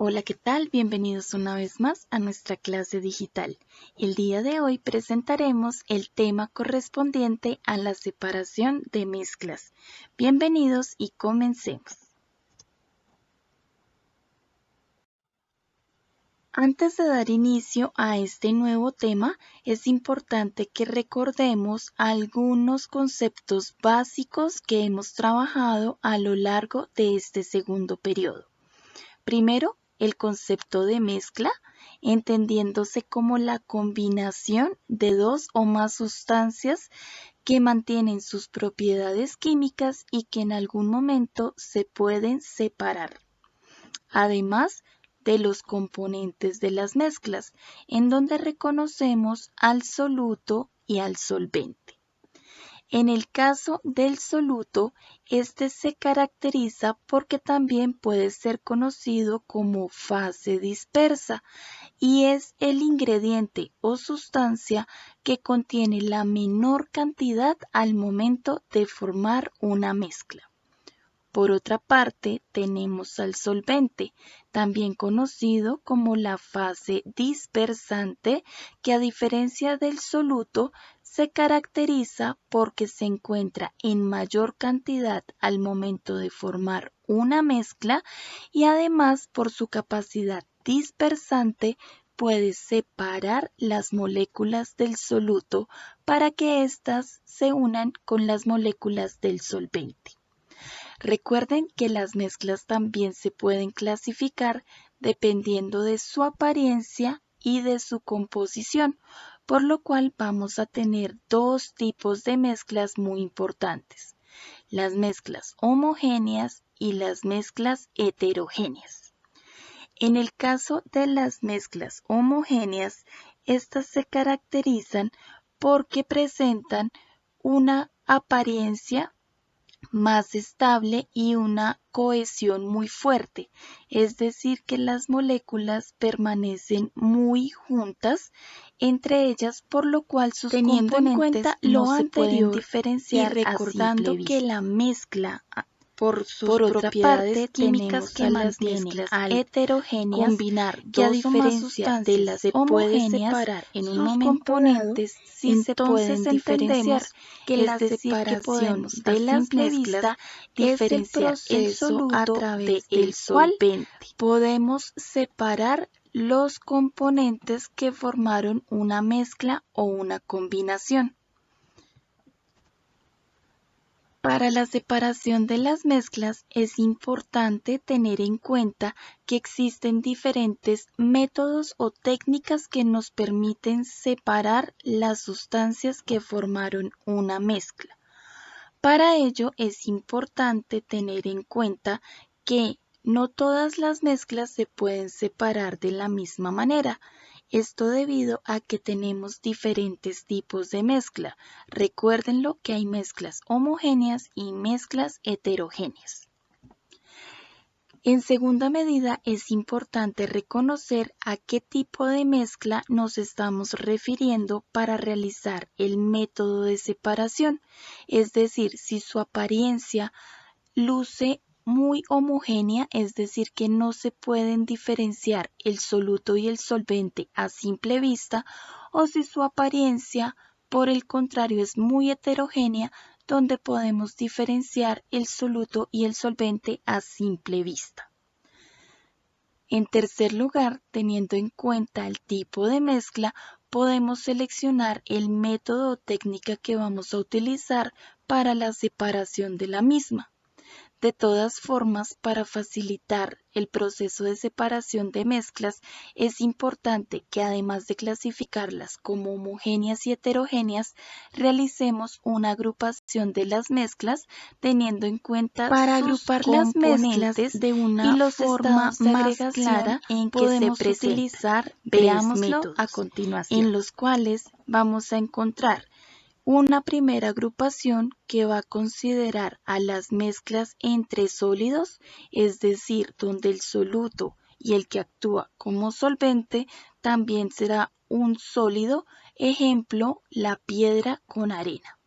Hola, ¿qué tal? Bienvenidos una vez más a nuestra clase digital. El día de hoy presentaremos el tema correspondiente a la separación de mezclas. Bienvenidos y comencemos. Antes de dar inicio a este nuevo tema, es importante que recordemos algunos conceptos básicos que hemos trabajado a lo largo de este segundo periodo. Primero, el concepto de mezcla, entendiéndose como la combinación de dos o más sustancias que mantienen sus propiedades químicas y que en algún momento se pueden separar. Además de los componentes de las mezclas, en donde reconocemos al soluto y al solvente. En el caso del soluto, este se caracteriza porque también puede ser conocido como fase dispersa y es el ingrediente o sustancia que contiene la menor cantidad al momento de formar una mezcla. Por otra parte, tenemos al solvente, también conocido como la fase dispersante, que a diferencia del soluto, se caracteriza porque se encuentra en mayor cantidad al momento de formar una mezcla y además por su capacidad dispersante puede separar las moléculas del soluto para que éstas se unan con las moléculas del solvente. Recuerden que las mezclas también se pueden clasificar dependiendo de su apariencia y de su composición, por lo cual vamos a tener dos tipos de mezclas muy importantes: las mezclas homogéneas y las mezclas heterogéneas. En el caso de las mezclas homogéneas, estas se caracterizan porque presentan una apariencia más estable y una cohesión muy fuerte, es decir, que las moléculas permanecen muy juntas entre ellas, por lo cual sus componentes no se pueden diferenciar y recordando que la mezcla por otra parte, químicas que mantienen al heterogéneas, combinar que a diferencia de las homogéneas, en un sus componentes sí se pueden diferenciar, que la separación de las mezclas diferenciar el soluto a través del solvente. Podemos separar los componentes que formaron una mezcla o una combinación. Para la separación de las mezclas es importante tener en cuenta que existen diferentes métodos o técnicas que nos permiten separar las sustancias que formaron una mezcla. Para ello es importante tener en cuenta que no todas las mezclas se pueden separar de la misma manera. Esto debido a que tenemos diferentes tipos de mezcla. Recuérdenlo que hay mezclas homogéneas y mezclas heterogéneas. En segunda medida, es importante reconocer a qué tipo de mezcla nos estamos refiriendo para realizar el método de separación, es decir, si su apariencia luce muy homogénea, es decir, que no se pueden diferenciar el soluto y el solvente a simple vista, o si su apariencia, por el contrario, es muy heterogénea, donde podemos diferenciar el soluto y el solvente a simple vista. En tercer lugar, teniendo en cuenta el tipo de mezcla, podemos seleccionar el método o técnica que vamos a utilizar para la separación de la misma. De todas formas, para facilitar el proceso de separación de mezclas, es importante que además de clasificarlas como homogéneas y heterogéneas, realicemos una agrupación de las mezclas teniendo en cuenta para agrupar las mezclas de una forma más clara en que podemos utilizar, veámoslo a continuación, en los cuales vamos a encontrar una primera agrupación que va a considerar a las mezclas entre sólidos, es decir, donde el soluto y el que actúa como solvente también será un sólido, ejemplo, la piedra con arena.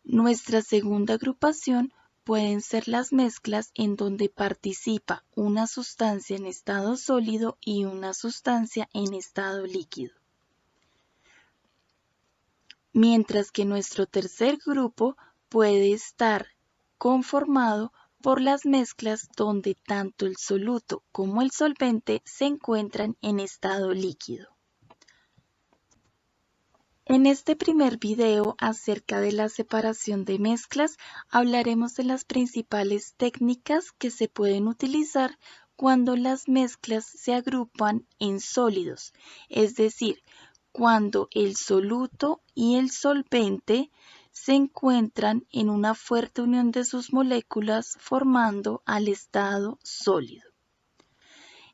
Nuestra segunda agrupación pueden ser las mezclas en donde participa una sustancia en estado sólido y una sustancia en estado líquido. Mientras que nuestro tercer grupo puede estar conformado por las mezclas donde tanto el soluto como el solvente se encuentran en estado líquido. En este primer video acerca de la separación de mezclas, hablaremos de las principales técnicas que se pueden utilizar cuando las mezclas se agrupan en sólidos, es decir, cuando el soluto y el solvente se encuentran en una fuerte unión de sus moléculas formando al estado sólido.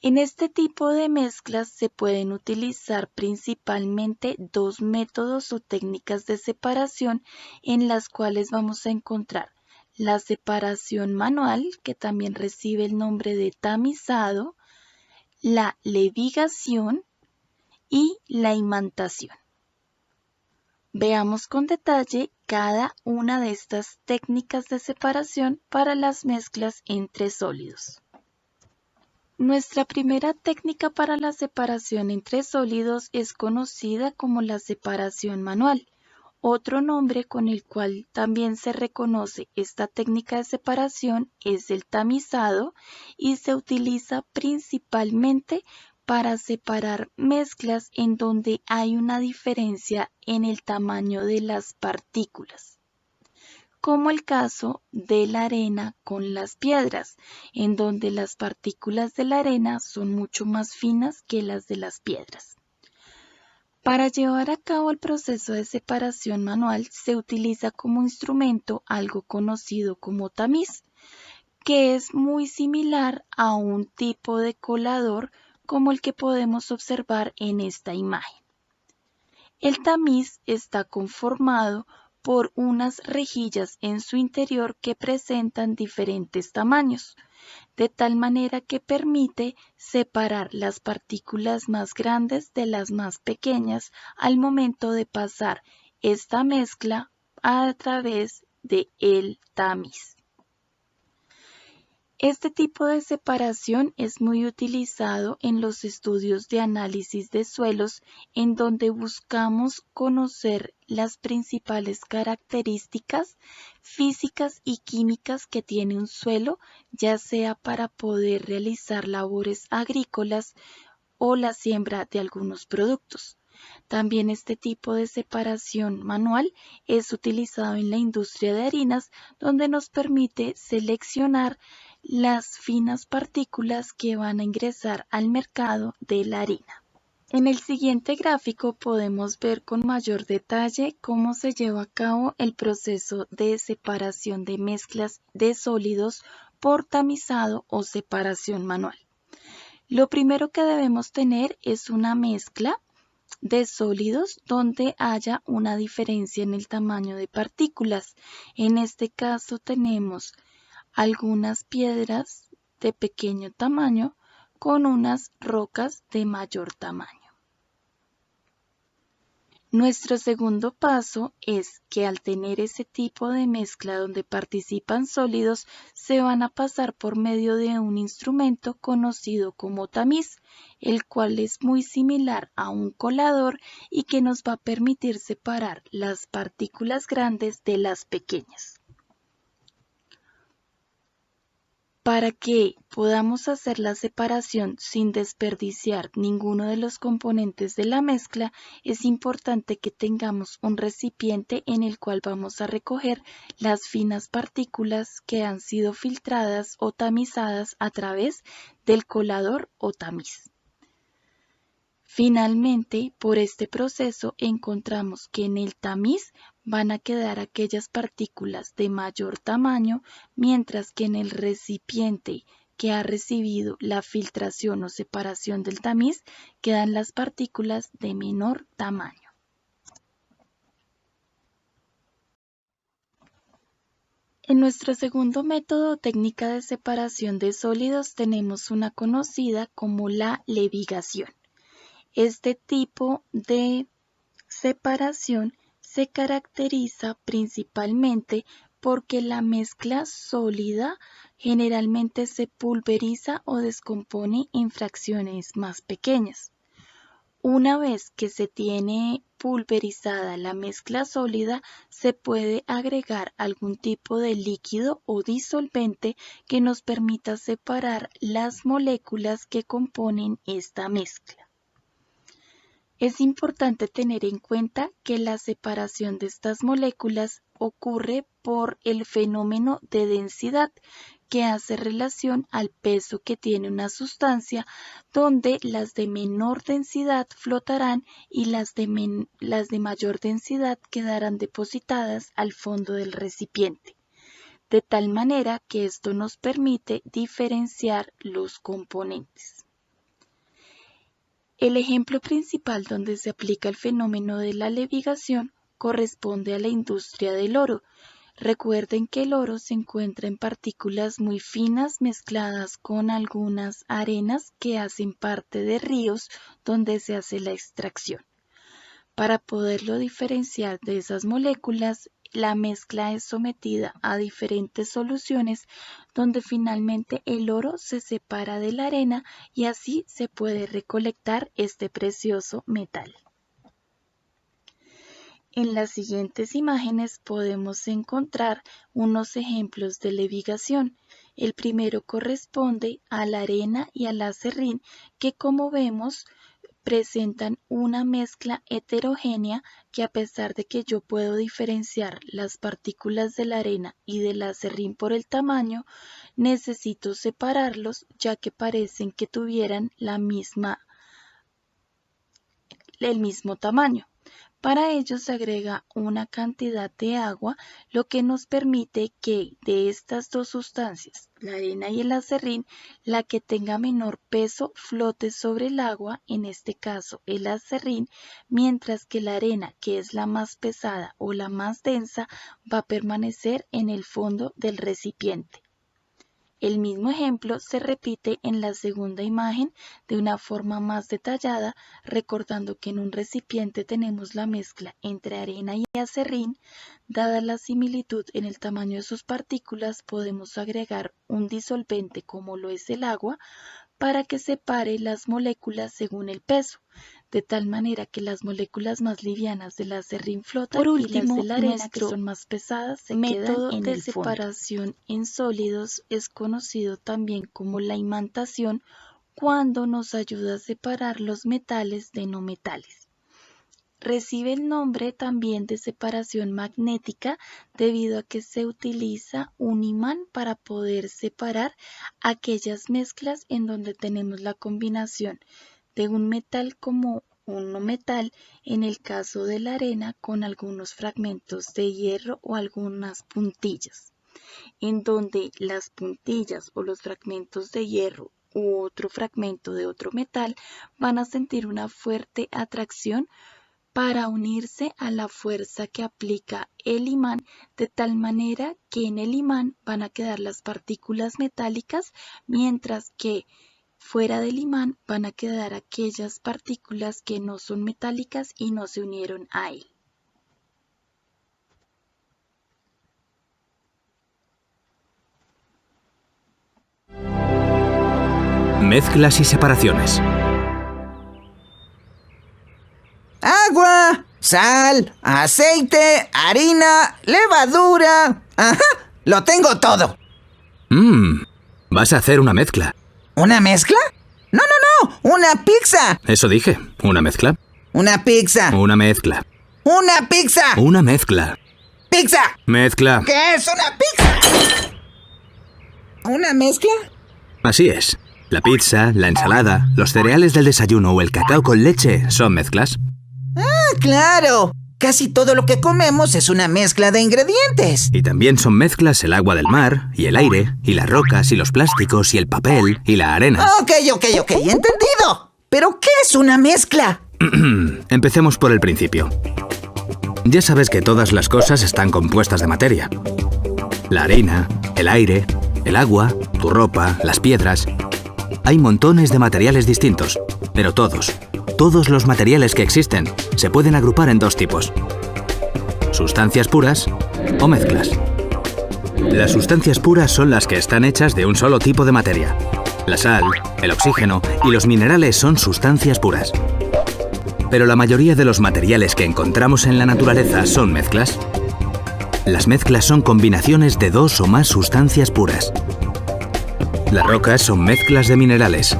En este tipo de mezclas se pueden utilizar principalmente dos métodos o técnicas de separación en las cuales vamos a encontrar la separación manual, que también recibe el nombre de tamizado, la levigación y la imantación. Veamos con detalle cada una de estas técnicas de separación para las mezclas entre sólidos. Nuestra primera técnica para la separación entre sólidos es conocida como la separación manual. Otro nombre con el cual también se reconoce esta técnica de separación es el tamizado y se utiliza principalmente para separar mezclas en donde hay una diferencia en el tamaño de las partículas, como el caso de la arena con las piedras, en donde las partículas de la arena son mucho más finas que las de las piedras. Para llevar a cabo el proceso de separación manual se utiliza como instrumento algo conocido como tamiz, que es muy similar a un tipo de colador como el que podemos observar en esta imagen. El tamiz está conformado por unas rejillas en su interior que presentan diferentes tamaños, de tal manera que permite separar las partículas más grandes de las más pequeñas al momento de pasar esta mezcla a través del tamiz. Este tipo de separación es muy utilizado en los estudios de análisis de suelos, en donde buscamos conocer las principales características físicas y químicas que tiene un suelo, ya sea para poder realizar labores agrícolas o la siembra de algunos productos. También este tipo de separación manual es utilizado en la industria de harinas, donde nos permite seleccionar las finas partículas que van a ingresar al mercado de la harina. En el siguiente gráfico podemos ver con mayor detalle cómo se lleva a cabo el proceso de separación de mezclas de sólidos por tamizado o separación manual. Lo primero que debemos tener es una mezcla de sólidos donde haya una diferencia en el tamaño de partículas. En este caso tenemos algunas piedras de pequeño tamaño con unas rocas de mayor tamaño. Nuestro segundo paso es que al tener ese tipo de mezcla donde participan sólidos, se van a pasar por medio de un instrumento conocido como tamiz, el cual es muy similar a un colador y que nos va a permitir separar las partículas grandes de las pequeñas. Para que podamos hacer la separación sin desperdiciar ninguno de los componentes de la mezcla, es importante que tengamos un recipiente en el cual vamos a recoger las finas partículas que han sido filtradas o tamizadas a través del colador o tamiz. Finalmente, por este proceso encontramos que en el tamiz van a quedar aquellas partículas de mayor tamaño, mientras que en el recipiente que ha recibido la filtración o separación del tamiz quedan las partículas de menor tamaño. En nuestro segundo método o técnica de separación de sólidos tenemos una conocida como la levigación. Este tipo de separación se caracteriza principalmente porque la mezcla sólida generalmente se pulveriza o descompone en fracciones más pequeñas. Una vez que se tiene pulverizada la mezcla sólida, se puede agregar algún tipo de líquido o disolvente que nos permita separar las moléculas que componen esta mezcla. Es importante tener en cuenta que la separación de estas moléculas ocurre por el fenómeno de densidad, que hace relación al peso que tiene una sustancia, donde las de menor densidad flotarán y las de mayor densidad quedarán depositadas al fondo del recipiente, de tal manera que esto nos permite diferenciar los componentes. El ejemplo principal donde se aplica el fenómeno de la levigación corresponde a la industria del oro. Recuerden que el oro se encuentra en partículas muy finas mezcladas con algunas arenas que hacen parte de ríos donde se hace la extracción. Para poderlo diferenciar de esas moléculas, la mezcla es sometida a diferentes soluciones donde finalmente el oro se separa de la arena y así se puede recolectar este precioso metal. En las siguientes imágenes podemos encontrar unos ejemplos de levigación. El primero corresponde a la arena y al aserrín, que como vemos presentan una mezcla heterogénea que, a pesar de que yo puedo diferenciar las partículas de la arena y del aserrín por el tamaño, necesito separarlos ya que parecen que tuvieran el mismo tamaño. Para ello se agrega una cantidad de agua, lo que nos permite que de estas dos sustancias, la arena y el aserrín, la que tenga menor peso flote sobre el agua, en este caso el aserrín, mientras que la arena, que es la más pesada o la más densa, va a permanecer en el fondo del recipiente. El mismo ejemplo se repite en la segunda imagen de una forma más detallada, recordando que en un recipiente tenemos la mezcla entre arena y aserrín. Dada la similitud en el tamaño de sus partículas, podemos agregar un disolvente como lo es el agua para que separe las moléculas según el peso, de tal manera que las moléculas más livianas del aserrín flotan. Por último, y las de la arena, que son más pesadas, se quedan en el fondo. El método de separación en sólidos es conocido también como la imantación, cuando nos ayuda a separar los metales de no metales. Recibe el nombre también de separación magnética debido a que se utiliza un imán para poder separar aquellas mezclas en donde tenemos la combinación de un metal como un no metal, en el caso de la arena con algunos fragmentos de hierro o algunas puntillas, en donde las puntillas o los fragmentos de hierro u otro fragmento de otro metal van a sentir una fuerte atracción para unirse a la fuerza que aplica el imán, de tal manera que en el imán van a quedar las partículas metálicas, mientras que fuera del imán van a quedar aquellas partículas que no son metálicas y no se unieron a él. Mezclas y separaciones. Agua, sal, aceite, harina, levadura. ¡Ajá! ¡Lo tengo todo! Vas a hacer una mezcla. ¿Una mezcla? No, una pizza. Eso dije, ¿una mezcla? Una pizza. Una mezcla. Una pizza. Una mezcla. Pizza. Mezcla. ¿Qué es una pizza? ¿Una mezcla? Así es. La pizza, la ensalada, los cereales del desayuno o el cacao con leche son mezclas. ¡Ah, claro! Casi todo lo que comemos es una mezcla de ingredientes. Y también son mezclas el agua del mar, y el aire, y las rocas, y los plásticos, y el papel, y la arena. Ok, entendido. ¿Pero qué es una mezcla? Empecemos por el principio. Ya sabes que todas las cosas están compuestas de materia. La arena, el aire, el agua, tu ropa, las piedras. Hay montones de materiales distintos, pero todos los materiales que existen se pueden agrupar en dos tipos: sustancias puras o mezclas. Las sustancias puras son las que están hechas de un solo tipo de materia. La sal, el oxígeno y los minerales son sustancias puras. Pero la mayoría de los materiales que encontramos en la naturaleza son mezclas. Las mezclas son combinaciones de dos o más sustancias puras. Las rocas son mezclas de minerales.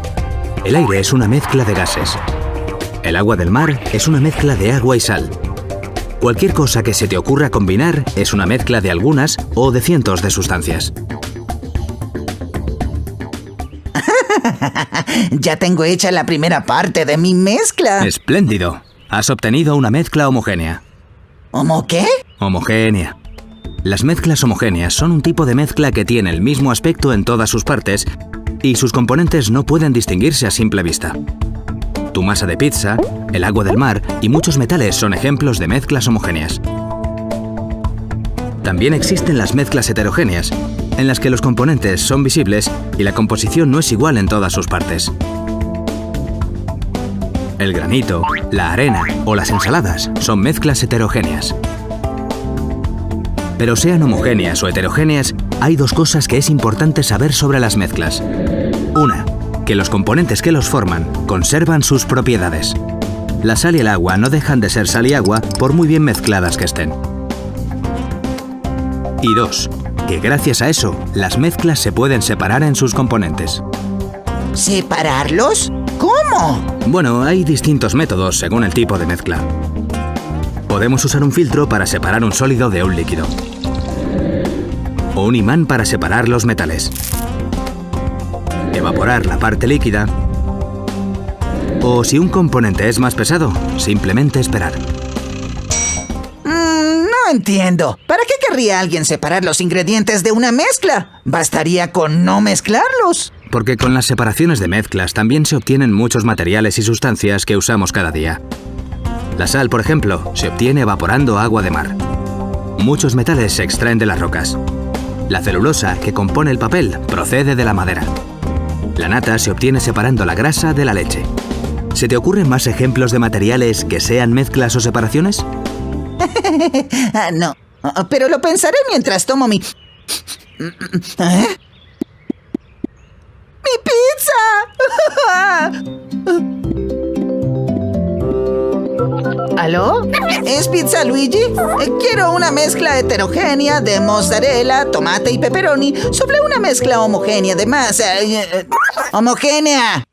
El aire es una mezcla de gases. El agua del mar es una mezcla de agua y sal. Cualquier cosa que se te ocurra combinar es una mezcla de algunas o de cientos de sustancias. Ya tengo hecha la primera parte de mi mezcla. ¡Espléndido! Has obtenido una mezcla homogénea. ¿Cómo qué? Homogénea. Las mezclas homogéneas son un tipo de mezcla que tiene el mismo aspecto en todas sus partes y sus componentes no pueden distinguirse a simple vista. Tu masa de pizza, el agua del mar y muchos metales son ejemplos de mezclas homogéneas. También existen las mezclas heterogéneas, en las que los componentes son visibles y la composición no es igual en todas sus partes. El granito, la arena o las ensaladas son mezclas heterogéneas. Pero sean homogéneas o heterogéneas, hay dos cosas que es importante saber sobre las mezclas. Una, que los componentes que los forman conservan sus propiedades. La sal y el agua no dejan de ser sal y agua por muy bien mezcladas que estén. Y dos, que gracias a eso, las mezclas se pueden separar en sus componentes. ¿Separarlos? ¿Cómo? Bueno, hay distintos métodos según el tipo de mezcla. Podemos usar un filtro para separar un sólido de un líquido. O un imán para separar los metales. Evaporar la parte líquida. O si un componente es más pesado, simplemente esperar. No entiendo. ¿Para qué querría alguien separar los ingredientes de una mezcla? Bastaría con no mezclarlos. Porque con las separaciones de mezclas también se obtienen muchos materiales y sustancias que usamos cada día. La sal, por ejemplo, se obtiene evaporando agua de mar. Muchos metales se extraen de las rocas. La celulosa, que compone el papel, procede de la madera. La nata se obtiene separando la grasa de la leche. ¿Se te ocurren más ejemplos de materiales que sean mezclas o separaciones? No, pero lo pensaré mientras tomo mi... ¿Eh? ¡Mi pizza! ¿Aló? ¿Es Pizza Luigi? Quiero una mezcla heterogénea de mozzarella, tomate y pepperoni sobre una mezcla homogénea de masa. ¡Homogénea!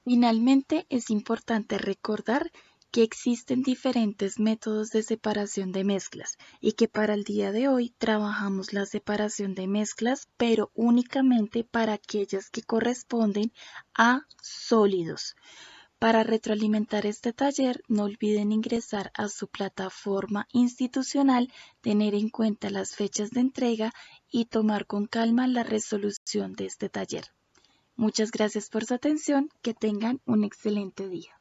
Finalmente, es importante recordar que existen diferentes métodos de separación de mezclas y que para el día de hoy trabajamos la separación de mezclas, pero únicamente para aquellas que corresponden a sólidos. Para retroalimentar este taller, no olviden ingresar a su plataforma institucional, tener en cuenta las fechas de entrega y tomar con calma la resolución de este taller. Muchas gracias por su atención, que tengan un excelente día.